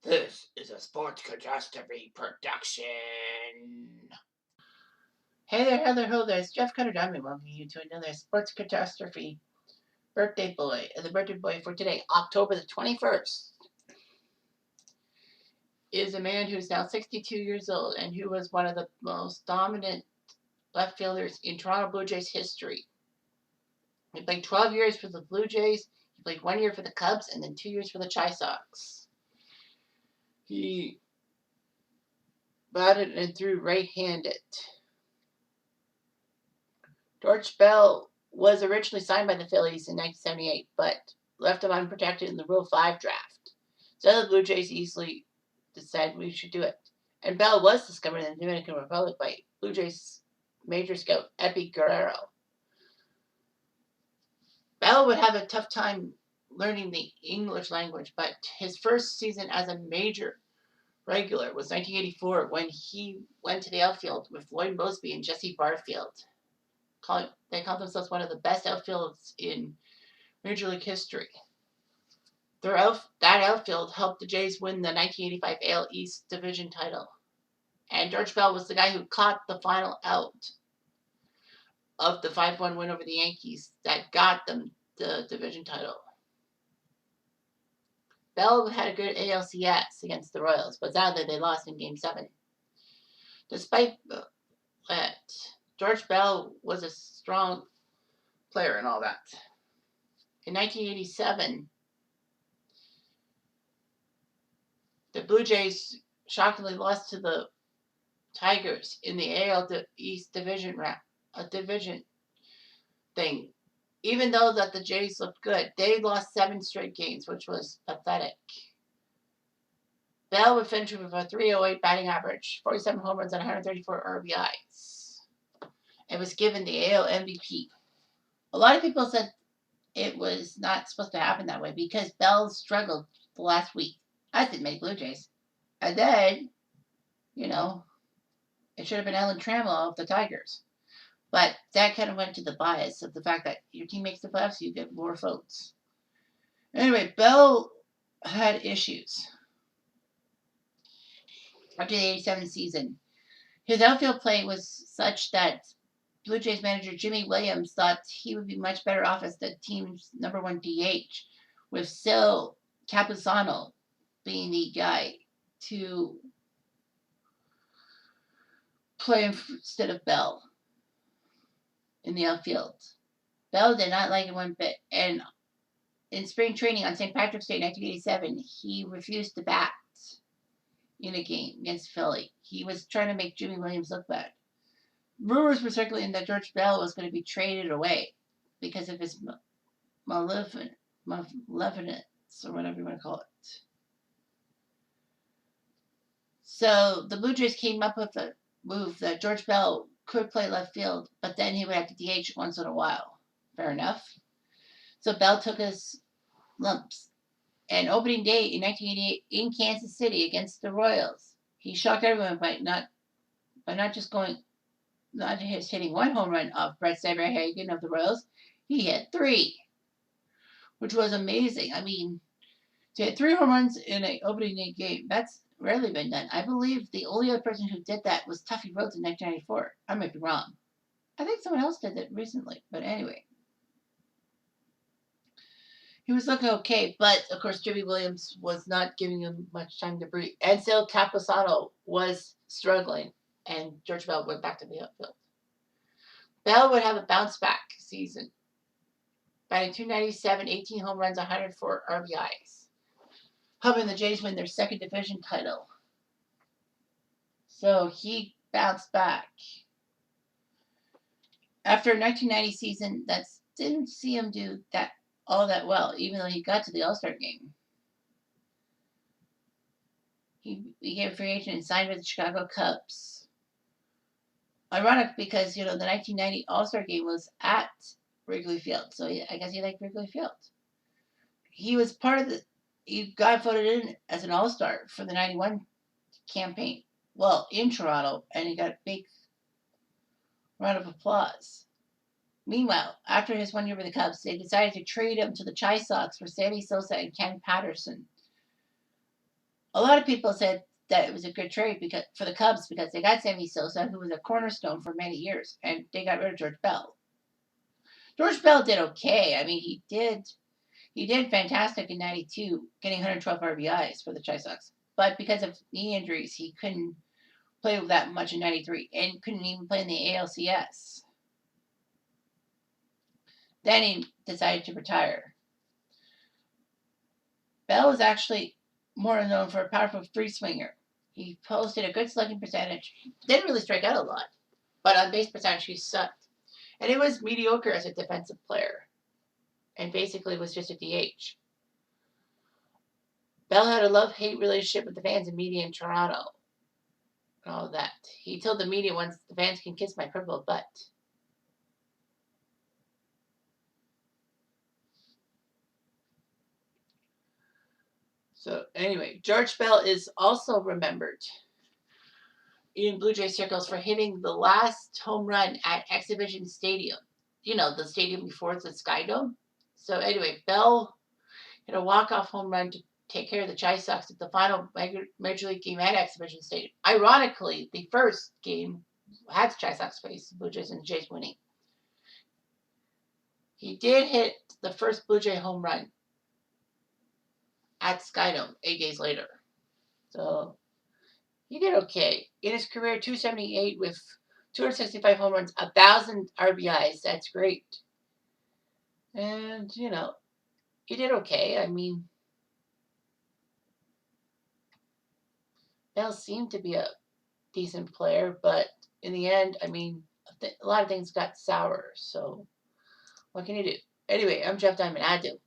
This is a sports catastrophe production. Hey there, Heather Ho there. It's Jeff Cutter Diamond welcoming you to another sports catastrophe birthday boy. The birthday boy for today, October the 21st, is a man who is now 62 years old and who was one of the most dominant left fielders in Toronto Blue Jays history. He played 12 years for the Blue Jays, he played 1 year for the Cubs, and then 2 years for the Chi Sox. He batted and threw right-handed. George Bell was originally signed by the Phillies in 1978, but left him unprotected in the Rule 5 draft. So the Blue Jays easily decided we should do it. And Bell was discovered in the Dominican Republic by Blue Jays major scout Epi Guerrero. Bell would have a tough time learning the English language, but his first season as a major regular was 1984 when he went to the outfield with Lloyd Moseby and Jesse Barfield. They called themselves one of the best outfields in Major League history. That outfield helped the Jays win the 1985 AL East Division title. And George Bell was the guy who caught the final out of the 5-1 win over the Yankees that got them the division title. Bell had a good ALCS against the Royals, but sadly they lost in Game 7. Despite that, George Bell was a strong player and all that. In 1987, the Blue Jays shockingly lost to the Tigers in the AL East division thing. Even though that the Jays looked good, they lost 7 straight games, which was pathetic. Bell would finish with a 308 batting average, 47 home runs, and 134 RBIs, and was given the AL MVP. A lot of people said it was not supposed to happen that way because Bell struggled the last week. I didn't make Blue Jays. And then, it should have been Alan Trammell of the Tigers. But that kind of went to the bias of the fact that your team makes the playoffs, you get more votes. Anyway, Bell had issues after the 87 season. His outfield play was such that Blue Jays manager Jimmy Williams thought he would be much better off as the team's number 1 DH, with Sil Capusano being the guy to play instead of Bell in the outfield. Bell did not like it one bit, and in spring training on St. Patrick's Day 1987, he refused to bat in a game against Philly. He was trying to make Jimmy Williams look bad. Rumors were circulating that George Bell was going to be traded away because of his malevolence, or whatever you want to call it. So the Blue Jays came up with a move that George Bell could play left field, but then he would have to DH once in a while. Fair enough. So Bell took his lumps. And opening day in 1988 in Kansas City against the Royals, he shocked everyone by not just hitting 1 home run off Brett Saberhagen of the Royals. He hit 3, which was amazing. I mean, to hit 3 home runs in an opening day game, that's rarely been done. I believe the only other person who did that was Tuffy Rhodes in 1994. I might be wrong. I think someone else did it recently, but anyway. He was looking okay, but of course Jimmy Williams was not giving him much time to breathe. And Sil Capusano was struggling, and George Bell went back to the outfield. Bell would have a bounce back season, batting .297, 18 home runs, 104 RBIs, helping the Jays win their 2nd division title. So he bounced back. After a 1990 season that didn't see him do all that well, even though he got to the All-Star game. He became a free agent and signed with the Chicago Cubs. Ironic because, the 1990 All-Star game was at Wrigley Field, so I guess he liked Wrigley Field. He was he got voted in as an All-Star for the 91 campaign, in Toronto, and he got a big round of applause. Meanwhile, after his 1 year with the Cubs, they decided to trade him to the Chi Sox for Sammy Sosa and Ken Patterson. A lot of people said that it was a good trade because for the Cubs because they got Sammy Sosa, who was a cornerstone for many years, and they got rid of George Bell. George Bell did okay. I mean, he did fantastic in '92, getting 112 RBIs for the Chi Sox. But because of knee injuries, he couldn't play that much in '93 and couldn't even play in the ALCS. Then he decided to retire. Bell was actually more known for a powerful free swinger. He posted a good slugging percentage. Didn't really strike out a lot, but on base percentage he sucked. And it was mediocre as a defensive player, and basically was just a DH. Bell had a love-hate relationship with the fans and media in Toronto. And all that. He told the media once, the fans can kiss my purple butt. So anyway, George Bell is also remembered in Blue Jay circles for hitting the last home run at Exhibition Stadium. You know, the stadium before the Sky Dome. So anyway, Bell hit a walk-off home run to take care of the Chi Sox at the final Major League game at Exhibition Stadium. Ironically, the first game had the Chi Sox face the Blue Jays and the Jays winning. He did hit the first Blue Jay home run at Skydome 8 days later. So he did okay. In his career, 278 with 265 home runs, 1,000 RBIs. That's great. And, you know, he did okay. I mean, Bell seemed to be a decent player, but in the end, I mean, a lot of things got sour. So what can you do? Anyway, I'm Jeff Diamond. I do.